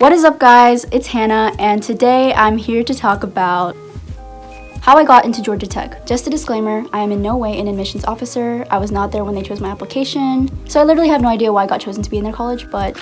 What is up, guys? It's Hannah, and today I'm here to talk about how I got into Georgia Tech. Just a disclaimer, I am in no way an admissions officer. I was not there when they chose my application, so I literally have no idea why I got chosen to be in their college, but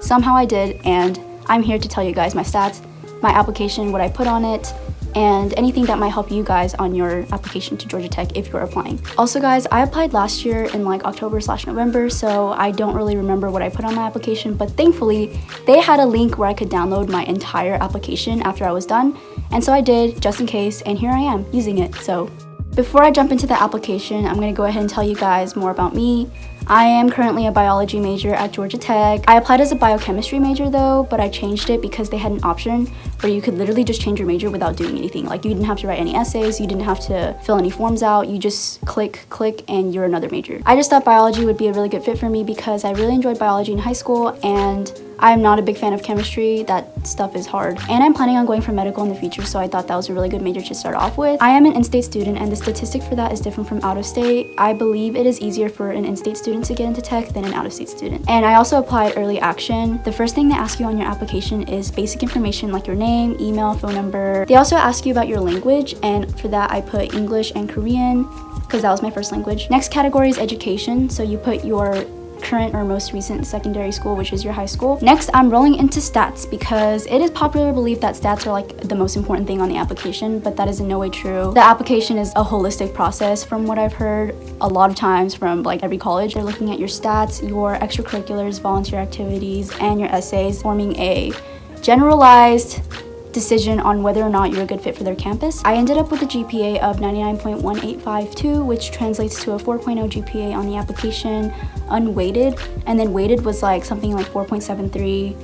somehow I did, and I'm here to tell you guys my stats, my application, what I put on it, and anything that might help you guys on your application to Georgia Tech if you're applying. Also, guys, I applied last year in like October/November, so I don't really remember what I put on my application, but thankfully they had a link where I could download my entire application after I was done, and so I did, just in case, and here I am using it. So before I jump into the application, I'm gonna go ahead and tell you guys more about me. I am currently a biology major at Georgia Tech. I applied as a biochemistry major though, but I changed it because they had an option where you could literally just change your major without doing anything. Like, you didn't have to write any essays, you didn't have to fill any forms out, you just click, and you're another major. I just thought biology would be a really good fit for me because I really enjoyed biology in high school, and I'm not a big fan of chemistry. That stuff is hard. And I'm planning on going for medical in the future, so I thought that was a really good major to start off with. I am an in-state student, and the statistic for that is different from out-of-state. I believe it is easier for an in-state student to get into tech than an out-of-state student. And I also applied early action. The first thing they ask you on your application is basic information like your name, email, phone number. They also ask you about your language, and for that I put English and Korean because that was my first language. Next category is education, so you put your current or most recent secondary school, which is your high school. Next, I'm rolling into stats because it is popular belief that stats are like the most important thing on the application, but that is in no way true. The application is a holistic process from what I've heard a lot of times from like every college. They're looking at your stats, your extracurriculars, volunteer activities, and your essays, forming a generalized decision on whether or not you're a good fit for their campus. I ended up with a GPA of 99.1852, which translates to a 4.0 GPA on the application, unweighted, and then weighted was like something like 4.73.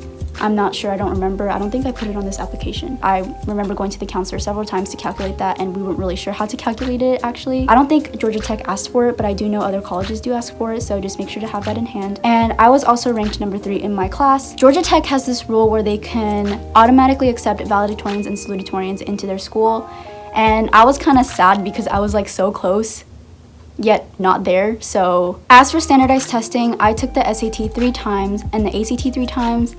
I'm not sure, I don't remember. I don't think I put it on this application. I remember going to the counselor several times to calculate that, and we weren't really sure how to calculate it actually. I don't think Georgia Tech asked for it, but I do know other colleges do ask for it, so just make sure to have that in hand. And I was also ranked number 3 in my class. Georgia Tech has this rule where they can automatically accept valedictorians and salutatorians into their school, and I was kind of sad because I was like so close, yet not there. So as for standardized testing, I took the SAT 3 times and the ACT 3 times.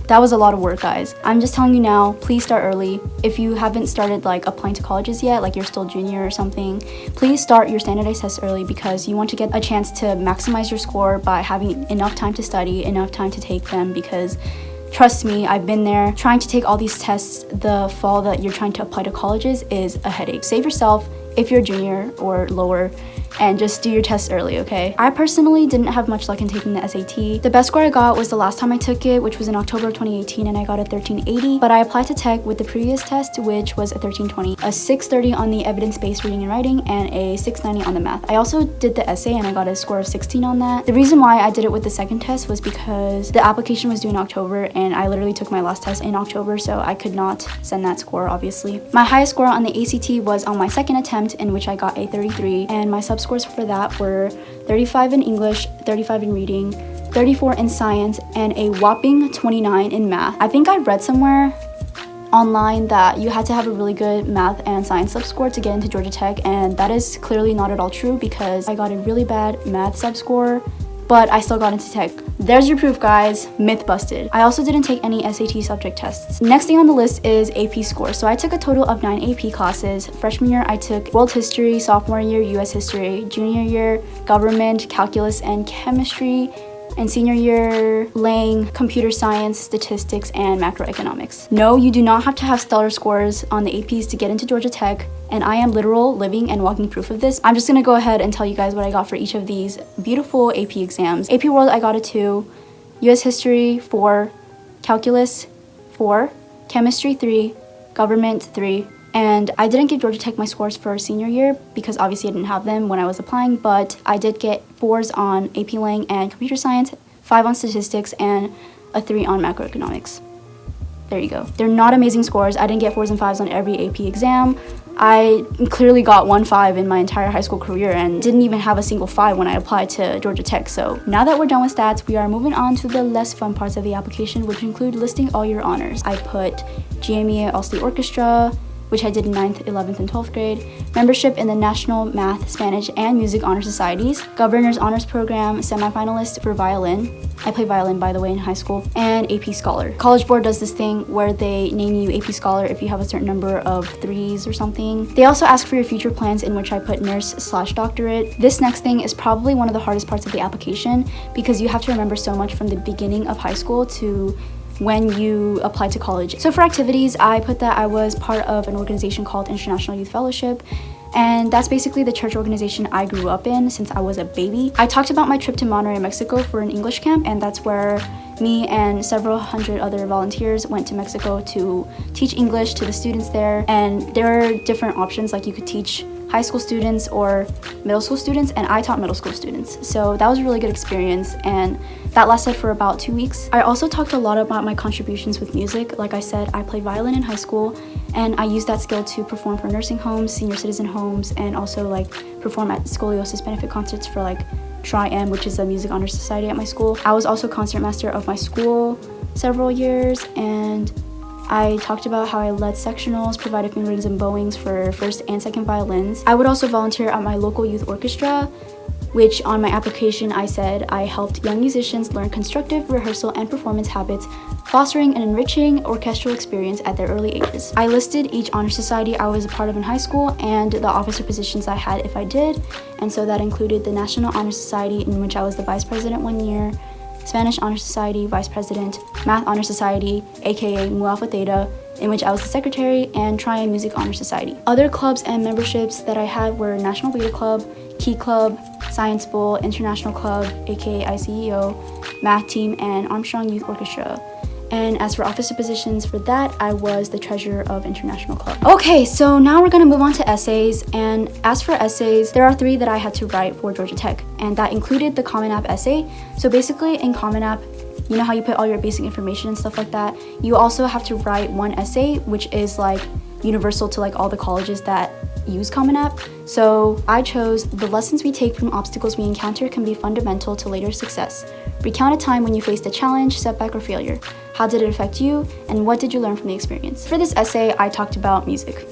That was a lot of work, guys. I'm just telling you now, please start early. If you haven't started like applying to colleges yet, like you're still junior or something, please start your standardized tests early because you want to get a chance to maximize your score by having enough time to study, enough time to take them, because trust me, I've been there. Trying to take all these tests the fall that you're trying to apply to colleges is a headache. Save yourself if you're a junior or lower, and just do your tests early, okay? I personally didn't have much luck in taking the SAT. The best score I got was the last time I took it, which was in October of 2018, and I got a 1380, but I applied to tech with the previous test, which was a 1320, a 630 on the evidence-based reading and writing, and a 690 on the math. I also did the essay, and I got a score of 16 on that. The reason why I did it with the second test was because the application was due in October, and I literally took my last test in October, so I could not send that score, obviously. My highest score on the ACT was on my second attempt, in which I got a 33, and my sub scores for that were 35 in English, 35 in reading, 34 in science, and a whopping 29 in math. I think I read somewhere online that you had to have a really good math and science sub score to get into Georgia Tech, and that is clearly not at all true because I got a really bad math sub score, but I still got into tech. There's your proof, guys. Myth busted. I also didn't take any SAT subject tests. Next thing on the list is AP score. So I took a total of 9 AP classes. Freshman year, I took world history, sophomore year, US history, junior year, government, calculus, and chemistry, and senior year, Lang, computer science, statistics, and macroeconomics. No, you do not have to have stellar scores on the APs to get into Georgia Tech, and I am literal, living, and walking proof of this. I'm just gonna go ahead and tell you guys what I got for each of these beautiful AP exams. AP World, I got a 2, US History 4, Calculus 4, Chemistry 3, Government 3, and I didn't give Georgia Tech my scores for senior year because obviously I didn't have them when I was applying, but I did get 4s on AP Lang and computer science, 5 on statistics, and a 3 on macroeconomics. There you go. They're not amazing scores. I didn't get 4s and 5s on every AP exam. I clearly got 1 5 in my entire high school career and didn't even have a single 5 when I applied to Georgia Tech. So now that we're done with stats, we are moving on to the less fun parts of the application, which include listing all your honors. I put GMEA All-State Orchestra, which I did in 9th, 11th, and 12th grade, membership in the National Math, Spanish, and Music Honor Societies, Governor's Honors Program, semifinalist for violin. I played violin, by the way, in high school, and AP Scholar. College Board does this thing where they name you AP Scholar if you have a certain number of 3s or something. They also ask for your future plans, in which I put nurse/doctorate. This next thing is probably one of the hardest parts of the application because you have to remember so much from the beginning of high school to when you apply to college. So for activities, I put that I was part of an organization called International Youth Fellowship, and that's basically the church organization I grew up in since I was a baby. I talked about my trip to Monterrey, Mexico for an English camp, and that's where me and several hundred other volunteers went to Mexico to teach English to the students there. And there are different options, like you could teach high school students or middle school students, and I taught middle school students. So that was a really good experience, and that lasted for about 2 weeks. I also talked a lot about my contributions with music. Like I said, I played violin in high school, and I used that skill to perform for nursing homes, senior citizen homes, and also like perform at scoliosis benefit concerts for like Tri-M, which is a music honor society at my school. I was also concertmaster of my school several years, and I talked about how I led sectionals, provided fingerings and bowings for first and second violins. I would also volunteer at my local youth orchestra, which on my application I said I helped young musicians learn constructive rehearsal and performance habits, fostering an enriching orchestral experience at their early ages. I listed each honor society I was a part of in high school and the officer positions I had if I did, and so that included the National Honor Society, in which I was the vice president 1 year, Spanish Honor Society, Vice President, Math Honor Society, aka Mu Alpha Theta, in which I was the secretary, and Tri-M Music Honor Society. Other clubs and memberships that I had were National Beta Club, Key Club, Science Bowl, International Club, aka ICEO, Math Team, and Armstrong Youth Orchestra. And as for officer positions for that, I was the treasurer of International Club. Okay, so now we're gonna move on to essays. And as for essays, there are 3 that I had to write for Georgia Tech, and that included the Common App essay. So basically in Common App, you know how you put all your basic information and stuff like that? You also have to write one essay, which is like universal to like all the colleges that use Common App. So I chose the lessons we take from obstacles we encounter can be fundamental to later success. Recount a time when you faced a challenge, setback, or failure. How did it affect you, and what did you learn from the experience? For this essay, I talked about music.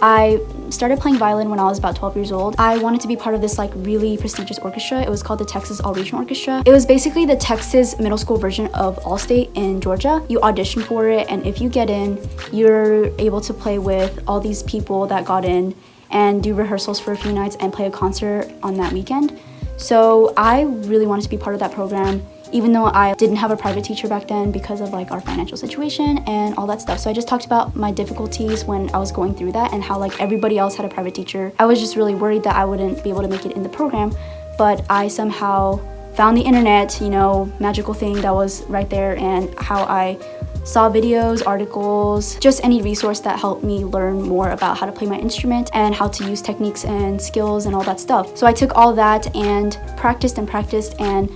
I started playing violin when I was about 12 years old. I wanted to be part of this like really prestigious orchestra. It was called the Texas All-Region Orchestra. It was basically the Texas middle school version of All-State in Georgia. You audition for it, and if you get in, you're able to play with all these people that got in and do rehearsals for a few nights and play a concert on that weekend. So I really wanted to be part of that program, even though I didn't have a private teacher back then because of like our financial situation and all that stuff. So I just talked about my difficulties when I was going through that and how like everybody else had a private teacher. I was just really worried that I wouldn't be able to make it in the program, but I somehow found the internet, you know, magical thing that was right there, and how I saw videos, articles, just any resource that helped me learn more about how to play my instrument and how to use techniques and skills and all that stuff. So I took all that and practiced, and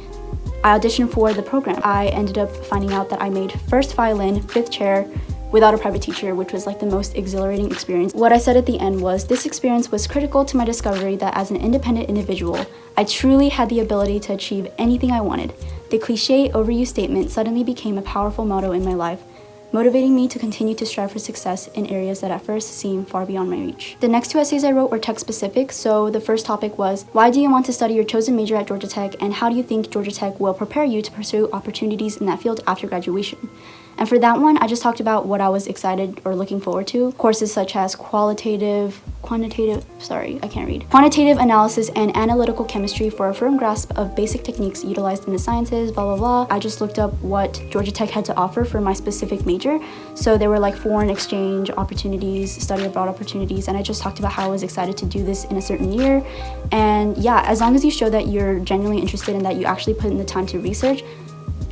I auditioned for the program. I ended up finding out that I made first violin, 5th chair, without a private teacher, which was like the most exhilarating experience. What I said at the end was, this experience was critical to my discovery that as an independent individual, I truly had the ability to achieve anything I wanted. The cliche, overused statement suddenly became a powerful motto in my life, motivating me to continue to strive for success in areas that at first seemed far beyond my reach. The next 2 essays I wrote were tech-specific. So the first topic was, why do you want to study your chosen major at Georgia Tech, and how do you think Georgia Tech will prepare you to pursue opportunities in that field after graduation? And for that one, I just talked about what I was excited or looking forward to. Courses such as quantitative analysis and analytical chemistry for a firm grasp of basic techniques utilized in the sciences, blah, blah, blah. I just looked up what Georgia Tech had to offer for my specific major. So there were like foreign exchange opportunities, study abroad opportunities, and I just talked about how I was excited to do this in a certain year. And yeah, as long as you show that you're genuinely interested and that you actually put in the time to research,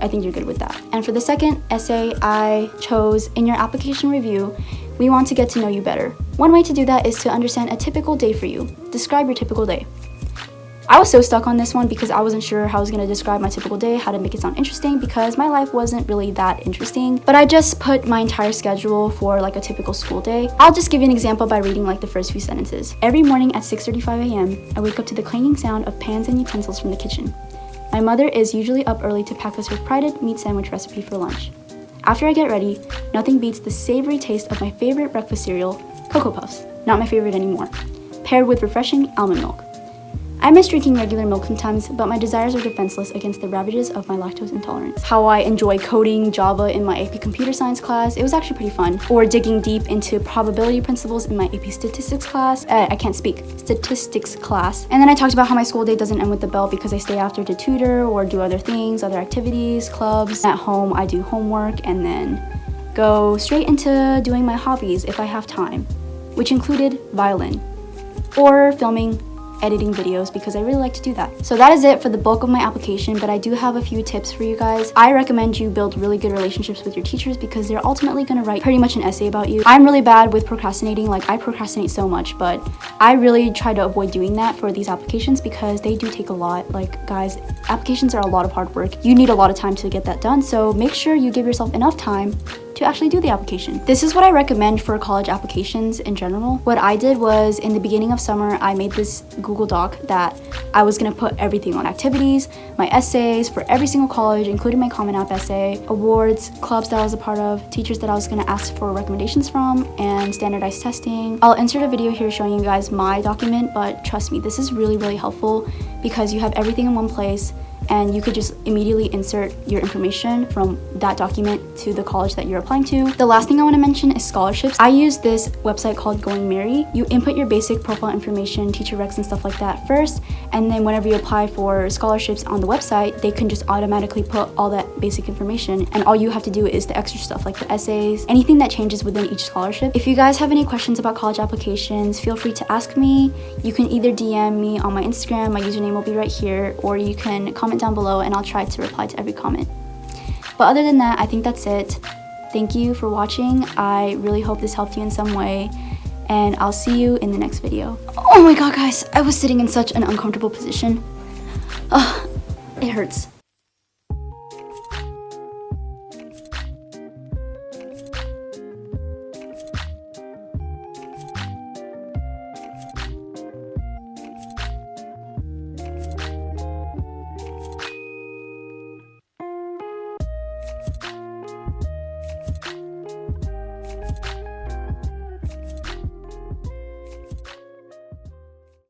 I think you're good with that. And for the second essay, I chose, in your application review, we want to get to know you better. One way to do that is to understand a typical day for you. Describe your typical day. I was so stuck on this one because I wasn't sure how I was going to describe my typical day, how to make it sound interesting, because my life wasn't really that interesting. But I just put my entire schedule for like a typical school day. I'll just give you an example by reading like the first few sentences. Every morning at 6:35 a.m., I wake up to the clanging sound of pans and utensils from the kitchen. My mother is usually up early to pack us her prided meat sandwich recipe for lunch. After I get ready, nothing beats the savory taste of my favorite breakfast cereal, Cocoa Puffs, not my favorite anymore, paired with refreshing almond milk. I miss drinking regular milk sometimes, but my desires are defenseless against the ravages of my lactose intolerance. How I enjoy coding Java in my AP Computer Science class, it was actually pretty fun. Or digging deep into probability principles in my AP Statistics class. I can't speak. Statistics class. And then I talked about how my school day doesn't end with the bell because I stay after to tutor or do other things, other activities, clubs. At home, I do homework and then go straight into doing my hobbies if I have time, which included violin or filming, editing videos, because I really like to do that. So that is it for the bulk of my application, but I do have a few tips for you guys. I recommend you build really good relationships with your teachers because they're ultimately going to write pretty much an essay about you. I'm really bad with procrastinating, like I procrastinate so much, but I really try to avoid doing that for these applications because they do take a lot. Like guys, applications are a lot of hard work. You need a lot of time to get that done, so make sure you give yourself enough time to actually do the application. This is what I recommend for college applications in general. What I did was in the beginning of summer, I made this Google Doc that I was gonna put everything on: activities, my essays for every single college, including my Common App essay, awards, clubs that I was a part of, teachers that I was gonna ask for recommendations from, and standardized testing. I'll insert a video here showing you guys my document, but trust me, this is really, really helpful because you have everything in one place and you could just immediately insert your information from that document to the college that you're applying to. The last thing I want to mention is scholarships. I use this website called Going Merry. You input your basic profile information, teacher recs and stuff like that first, and then whenever you apply for scholarships on the website, they can just automatically put all that basic information, and all you have to do is the extra stuff like the essays, anything that changes within each scholarship. If you guys have any questions about college applications, feel free to ask me. You can either DM me on my Instagram, my username will be right here, or you can comment down below and I'll try to reply to every comment. But other than that, I think that's it. Thank you for watching. I really hope this helped you in some way, and I'll see you in the next video. Oh my god guys, I was sitting in such an uncomfortable position. Ugh, it hurts.